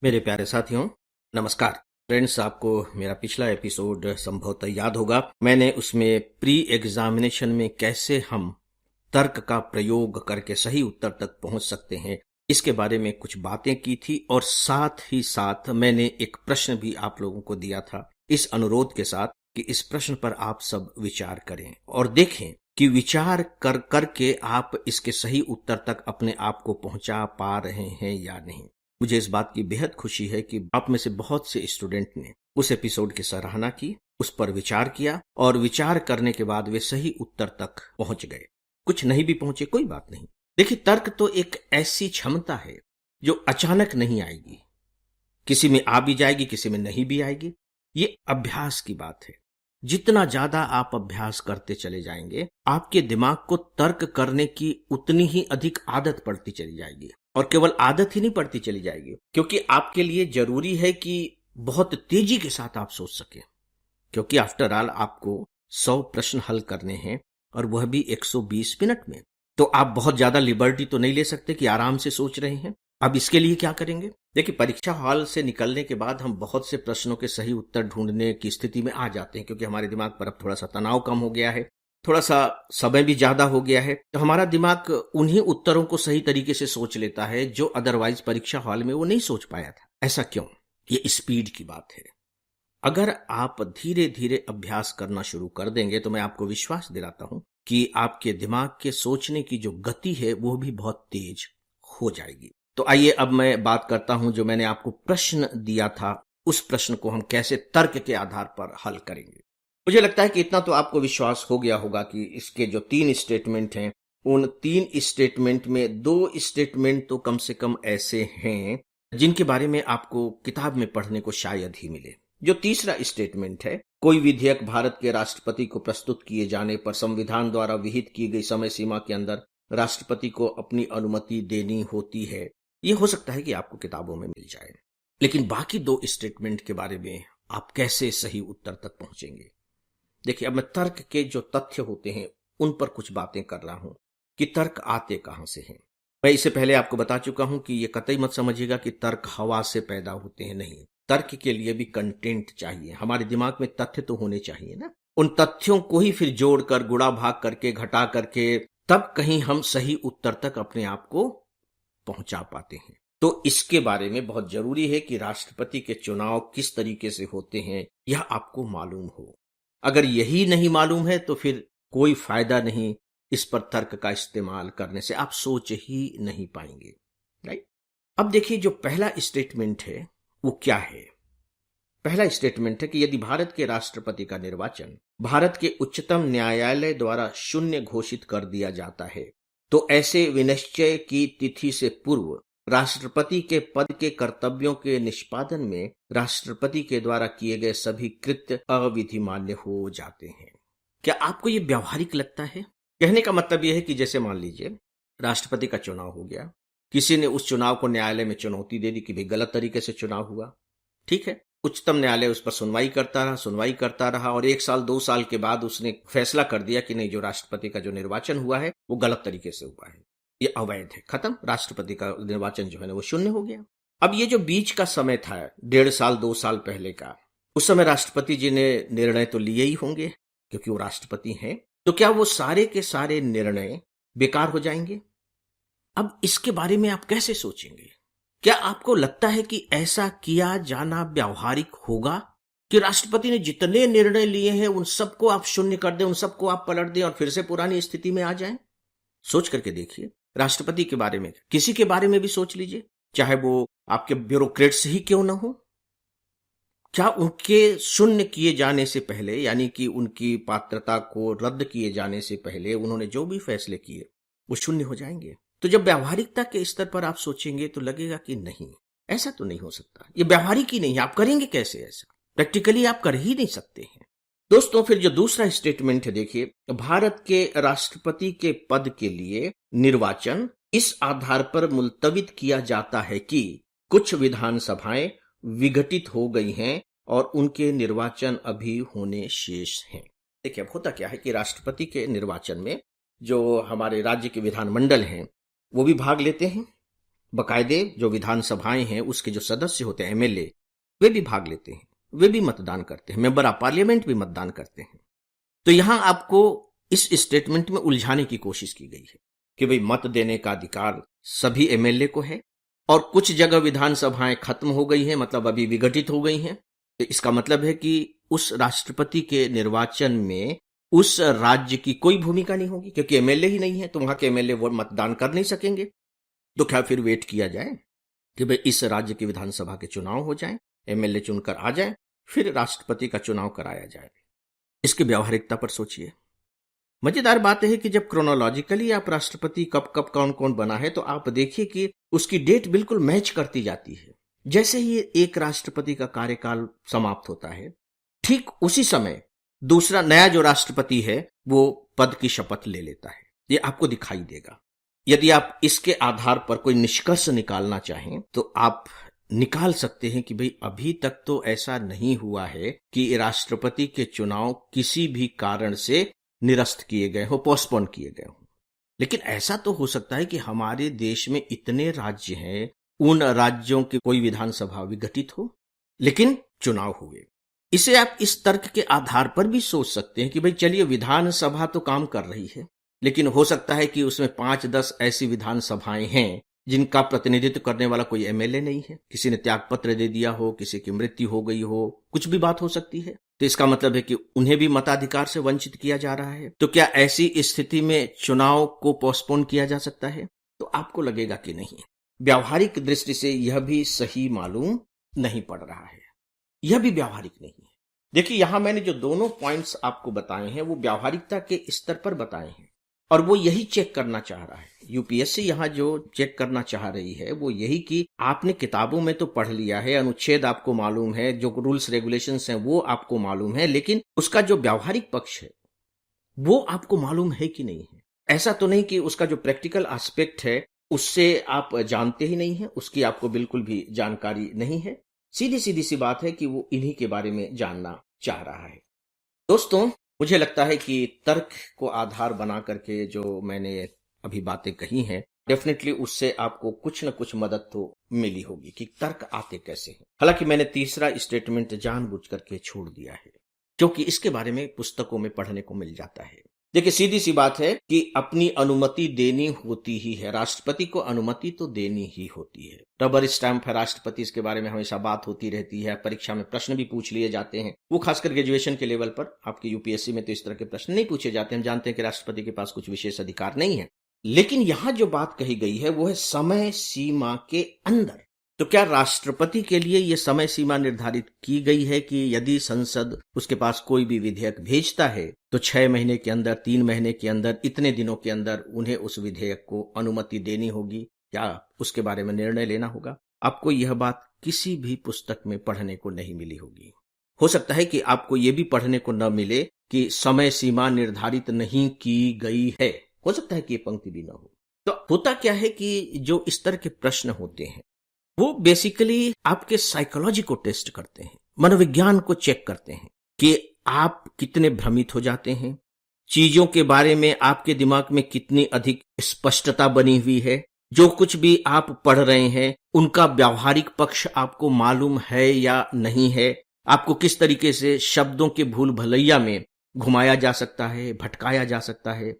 मेरे प्यारे साथियों, नमस्कार। फ्रेंड्स, आपको मेरा पिछला एपिसोड संभवतः याद होगा। मैंने उसमें प्री एग्जामिनेशन में कैसे हम तर्क का प्रयोग करके सही उत्तर तक पहुंच सकते हैं, इसके बारे में कुछ बातें की थी और साथ ही साथ मैंने एक प्रश्न भी आप लोगों को दिया था, इस अनुरोध के साथ कि इस प्रश्न पर आप सब विचार करें और देखें कि विचार कर करके आप इसके सही उत्तर तक अपने आप को पहुंचा पा रहे हैं या नहीं। मुझे इस बात की बेहद खुशी है कि आप में से बहुत से स्टूडेंट ने उस एपिसोड की सराहना की, उस पर विचार किया और विचार करने के बाद वे सही उत्तर तक पहुंच गए। कुछ नहीं भी पहुंचे, कोई बात नहीं। देखिए, तर्क तो एक ऐसी क्षमता है जो अचानक नहीं आएगी, किसी में आ भी जाएगी, किसी में नहीं भी आएगी। ये अभ्यास की बात है। जितना ज्यादा आप अभ्यास करते चले जाएंगे, आपके दिमाग को तर्क करने की उतनी ही अधिक आदत पड़ती चली जाएगी। और केवल आदत ही नहीं पड़ती चली जाएगी, क्योंकि आपके लिए जरूरी है कि बहुत तेजी के साथ आप सोच सकें, क्योंकि आफ्टर ऑल आपको 100 प्रश्न हल करने हैं और वह भी 120 मिनट में। तो आप बहुत ज्यादा लिबर्टी तो नहीं ले सकते कि आराम से सोच रहे हैं। अब इसके लिए क्या करेंगे? देखिए, परीक्षा हॉल से निकलने के बाद हम बहुत से प्रश्नों के सही उत्तर ढूंढने की स्थिति में आ जाते हैं, क्योंकि हमारे दिमाग पर अब थोड़ा सा तनाव कम हो गया है, थोड़ा सा समय भी ज्यादा हो गया है। तो हमारा दिमाग उन्हीं उत्तरों को सही तरीके से सोच लेता है जो अदरवाइज परीक्षा हॉल में वो नहीं सोच पाया था। ऐसा क्यों? ये स्पीड की बात है। अगर आप धीरे धीरे अभ्यास करना शुरू कर देंगे तो मैं आपको विश्वास दिलाता हूं कि आपके दिमाग के सोचने की जो गति है वो भी बहुत तेज हो जाएगी। तो आइए अब मैं बात करता हूं, जो मैंने आपको प्रश्न दिया था उस प्रश्न को हम कैसे तर्क के आधार पर हल करेंगे। मुझे लगता है कि इतना तो आपको विश्वास हो गया होगा कि इसके जो 3 स्टेटमेंट हैं, उन 3 स्टेटमेंट में 2 स्टेटमेंट तो कम से कम ऐसे हैं जिनके बारे में आपको किताब में पढ़ने को शायद ही मिले। जो तीसरा स्टेटमेंट है, कोई विधेयक भारत के राष्ट्रपति को प्रस्तुत किए जाने पर संविधान द्वारा विहित की गई समय सीमा के अंदर राष्ट्रपति को अपनी अनुमति देनी होती है, ये हो सकता है कि आपको किताबों में मिल जाए। लेकिन बाकी 2 स्टेटमेंट के बारे में आप कैसे सही उत्तर तक पहुंचेंगे? देखिए, अब मैं तर्क के जो तथ्य होते हैं उन पर कुछ बातें कर रहा हूं कि तर्क आते कहां से हैं। मैं इससे पहले आपको बता चुका हूं कि ये कतई मत समझिएगा कि तर्क हवा से पैदा होते हैं, नहीं। तर्क के लिए भी कंटेंट चाहिए, हमारे दिमाग में तथ्य तो होने चाहिए ना। उन तथ्यों को ही फिर जोड़कर, गुणा भाग करके, घटा करके, तब कहीं हम सही उत्तर तक अपने आप को पहुंचा पाते हैं। तो इसके बारे में बहुत जरूरी है कि राष्ट्रपति के चुनाव किस तरीके से होते हैं यह आपको मालूम हो। अगर यही नहीं मालूम है तो फिर कोई फायदा नहीं इस पर तर्क का इस्तेमाल करने से, आप सोच ही नहीं पाएंगे। राइट? अब देखिए, जो पहला स्टेटमेंट है वो क्या है? पहला स्टेटमेंट है कि यदि भारत के राष्ट्रपति का निर्वाचन भारत के उच्चतम न्यायालय द्वारा शून्य घोषित कर दिया जाता है तो ऐसे विनिश्चय की तिथि से पूर्व राष्ट्रपति के पद के कर्तव्यों के निष्पादन में राष्ट्रपति के द्वारा किए गए सभी कृत्य अविधि मान्य हो जाते हैं। क्या आपको ये व्यावहारिक लगता है? कहने का मतलब यह है कि जैसे मान लीजिए राष्ट्रपति का चुनाव हो गया, किसी ने उस चुनाव को न्यायालय में चुनौती दे दी कि भाई गलत तरीके से चुनाव हुआ। ठीक है, उच्चतम न्यायालय उस पर सुनवाई करता रहा और 1 साल 2 साल के बाद उसने फैसला कर दिया कि नहीं, जो राष्ट्रपति का जो निर्वाचन हुआ है वो गलत तरीके से हुआ है, ये अवैध है, खत्म। राष्ट्रपति का निर्वाचन जो है ना वो शून्य हो गया। अब ये जो बीच का समय था 1.5 साल 2 साल पहले का, उस समय राष्ट्रपति जी ने निर्णय तो लिए ही होंगे क्योंकि वो राष्ट्रपति हैं। तो क्या वो सारे के सारे निर्णय बेकार हो जाएंगे? अब इसके बारे में आप कैसे सोचेंगे? क्या आपको लगता है कि ऐसा किया जाना व्यावहारिक होगा कि राष्ट्रपति ने जितने निर्णय लिए हैं उन सबको आप शून्य कर दें, उन सबको आप पलट दें और फिर से पुरानी स्थिति में आ जाएं? सोच करके देखिए। राष्ट्रपति के बारे में, किसी के बारे में भी सोच लीजिए, चाहे वो आपके ब्यूरोक्रेट्स ही क्यों ना हो। क्या उनके शून्य किए जाने से पहले, यानी कि उनकी पात्रता को रद्द किए जाने से पहले उन्होंने जो भी फैसले किए वो शून्य हो जाएंगे? तो जब व्यावहारिकता के स्तर पर आप सोचेंगे तो लगेगा कि नहीं, ऐसा तो नहीं हो सकता, ये व्यावहारिक ही नहीं है। आप करेंगे कैसे ऐसा? प्रैक्टिकली आप कर ही नहीं सकते हैं। दोस्तों, फिर जो दूसरा स्टेटमेंट है, देखिए, भारत के राष्ट्रपति के पद के लिए निर्वाचन इस आधार पर मुलतवित किया जाता है कि कुछ विधानसभाएं विघटित हो गई हैं और उनके निर्वाचन अभी होने शेष हैं। देखिए, अब होता क्या है कि राष्ट्रपति के निर्वाचन में जो हमारे राज्य के विधानमंडल हैं वो भी भाग लेते हैं, बकायदे जो विधानसभाएं हैं उसके जो सदस्य होते हैं, एमएलए, वे भी भाग लेते हैं, वे भी मतदान करते हैं, मेंबर ऑफ पार्लियामेंट भी मतदान करते हैं। तो यहां आपको इस स्टेटमेंट में उलझाने की कोशिश की गई है कि भाई मत देने का अधिकार सभी एमएलए को है और कुछ जगह विधानसभाएं खत्म हो गई हैं, मतलब अभी विघटित हो गई हैं। तो इसका मतलब है कि उस राष्ट्रपति के निर्वाचन में उस राज्य की कोई भूमिका नहीं होगी, क्योंकि एमएलए ही नहीं है, तो वहां के एमएलए वो मतदान कर नहीं सकेंगे। तो क्या फिर वेट किया जाए कि भाई इस राज्य की विधानसभा के चुनाव हो जाएं, एमएलए चुनकर आ जाए, फिर राष्ट्रपति का चुनाव कराया जाए? इसकी व्यावहारिकता पर सोचिए। मजेदार बात है कि जब क्रोनोलॉजिकली आप राष्ट्रपति कब कब कौन कौन बना है तो आप देखिए कि उसकी डेट बिल्कुल मैच करती जाती है। जैसे ही एक राष्ट्रपति का कार्यकाल समाप्त होता है, ठीक उसी समय दूसरा नया जो राष्ट्रपति है वो पद की शपथ ले लेता है। ये आपको दिखाई देगा। यदि आप इसके आधार पर कोई निष्कर्ष निकालना चाहें तो आप निकाल सकते हैं कि भाई अभी तक तो ऐसा नहीं हुआ है कि राष्ट्रपति के चुनाव किसी भी कारण से निरस्त किए गए हो, पोस्टपोन किए गए हो। लेकिन ऐसा तो हो सकता है कि हमारे देश में इतने राज्य हैं, उन राज्यों की कोई विधानसभा विघटित हो लेकिन चुनाव हुए। इसे आप इस तर्क के आधार पर भी सोच सकते हैं कि भाई चलिए विधानसभा तो काम कर रही है, लेकिन हो सकता है कि उसमें 5-10 ऐसी विधानसभाएं हैं जिनका प्रतिनिधित्व करने वाला कोई एमएलए नहीं है, किसी ने त्यागपत्र दे दिया हो, किसी की मृत्यु हो गई हो, कुछ भी बात हो सकती है। तो इसका मतलब है कि उन्हें भी मताधिकार से वंचित किया जा रहा है। तो क्या ऐसी स्थिति में चुनाव को पोस्टपोन किया जा सकता है? तो आपको लगेगा कि नहीं। व्यावहारिक दृष्टि से यह भी सही मालूम नहीं पड़ रहा है, यह भी व्यावहारिक नहीं है। देखिए यहां मैंने जो दोनों पॉइंट्स आपको बताए हैं वो व्यावहारिकता के स्तर पर बताए हैं और वो यही चेक करना चाह रहा है। यूपीएससी यहां जो चेक करना चाह रही है वो यही कि आपने किताबों में तो पढ़ लिया है, अनुच्छेद आपको मालूम है, जो रूल्स रेगुलेशंस हैं वो आपको मालूम है, लेकिन उसका जो व्यावहारिक पक्ष है वो आपको मालूम है कि नहीं है। ऐसा तो नहीं कि उसका जो प्रैक्टिकल एस्पेक्ट है उससे आप जानते ही नहीं है, उसकी आपको बिल्कुल भी जानकारी नहीं है। सीधी सीधी सी बात है कि वो इन्हीं के बारे में जानना चाह रहा है। दोस्तों, मुझे लगता है कि तर्क को आधार बना करके जो मैंने अभी बातें कही हैं, डेफिनेटली उससे आपको कुछ न कुछ मदद तो मिली होगी कि तर्क आते कैसे हैं। हालांकि मैंने तीसरा स्टेटमेंट जानबूझ करके छोड़ दिया है क्योंकि इसके बारे में पुस्तकों में पढ़ने को मिल जाता है। देखिए सीधी सी बात है कि अपनी अनुमति देनी होती ही है, राष्ट्रपति को अनुमति तो देनी ही होती है। रबर स्टैंप है राष्ट्रपति, इसके बारे में हमेशा बात होती रहती है, परीक्षा में प्रश्न भी पूछ लिए जाते हैं, वो खासकर ग्रेजुएशन के लेवल पर। आपके यूपीएससी में तो इस तरह के प्रश्न नहीं पूछे जाते, हम जानते हैं कि राष्ट्रपति के पास कुछ विशेष अधिकार नहीं है। लेकिन यहां जो बात कही गई है वो है समय सीमा के अंदर। तो क्या राष्ट्रपति के लिए यह समय सीमा निर्धारित की गई है कि यदि संसद उसके पास कोई भी विधेयक भेजता है तो 6 महीने के अंदर, 3 महीने के अंदर, इतने दिनों के अंदर उन्हें उस विधेयक को अनुमति देनी होगी या उसके बारे में निर्णय लेना होगा? आपको यह बात किसी भी पुस्तक में पढ़ने को नहीं मिली होगी। हो सकता है कि आपको यह भी पढ़ने को न मिले कि समय सीमा निर्धारित नहीं की गई है, हो सकता है कि यह पंक्ति भी न हो। तो होता क्या है कि जो इस तरह के प्रश्न होते हैं वो बेसिकली आपके साइकोलॉजी को टेस्ट करते हैं, मनोविज्ञान को चेक करते हैं कि आप कितने भ्रमित हो जाते हैं, चीजों के बारे में आपके दिमाग में कितनी अधिक स्पष्टता बनी हुई है, जो कुछ भी आप पढ़ रहे हैं उनका व्यावहारिक पक्ष आपको मालूम है या नहीं है, आपको किस तरीके से शब्दों के भूल भलैया में घुमाया जा सकता है, भटकाया जा सकता है।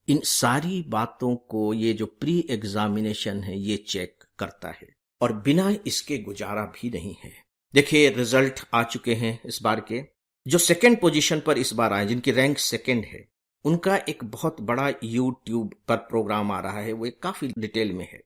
इन सारी बातों को ये जो प्री एग्जामिनेशन है ये चेक करता है और बिना इसके गुजारा भी नहीं है। देखिए रिजल्ट आ चुके हैं इस बार के। जो सेकंड पोजीशन पर इस बार आए, जिनकी रैंक सेकंड है, उनका एक बहुत बड़ा यूट्यूब पर प्रोग्राम आ रहा है, वो एक काफी डिटेल में है।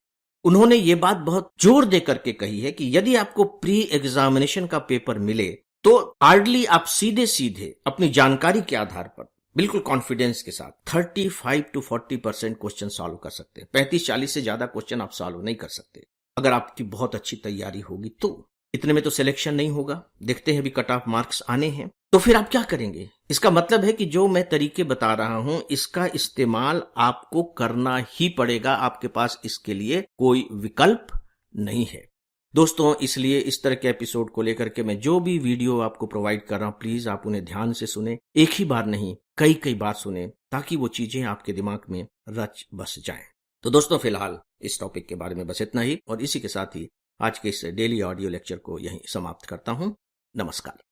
उन्होंने ये बात बहुत जोर दे करके कही है कि यदि आपको प्री एग्जामिनेशन का पेपर मिले तो हार्डली आप सीधे सीधे अपनी जानकारी के आधार पर बिल्कुल कॉन्फिडेंस के साथ 35 to 40% क्वेश्चन सॉल्व कर सकते हैं। 35-40 से ज्यादा क्वेश्चन आप सॉल्व नहीं कर सकते। अगर आपकी बहुत अच्छी तैयारी होगी तो इतने में तो सिलेक्शन नहीं होगा। देखते हैं भी कट ऑफ मार्क्स आने हैं तो फिर आप क्या करेंगे? इसका मतलब है कि जो मैं तरीके बता रहा हूं इसका इस्तेमाल आपको करना ही पड़ेगा, आपके पास इसके लिए कोई विकल्प नहीं है। दोस्तों, इसलिए इस तरह के एपिसोड को लेकर के मैं जो भी वीडियो आपको प्रोवाइड कर रहा हूं, प्लीज आप उन्हें ध्यान से सुने, एक ही बार नहीं कई बार सुने, ताकि वो चीजें आपके दिमाग में रच बस जाएं। तो दोस्तों, फिलहाल इस टॉपिक के बारे में बस इतना ही, और इसी के साथ ही आज के इस डेली ऑडियो लेक्चर को यहीं समाप्त करता हूं। नमस्कार।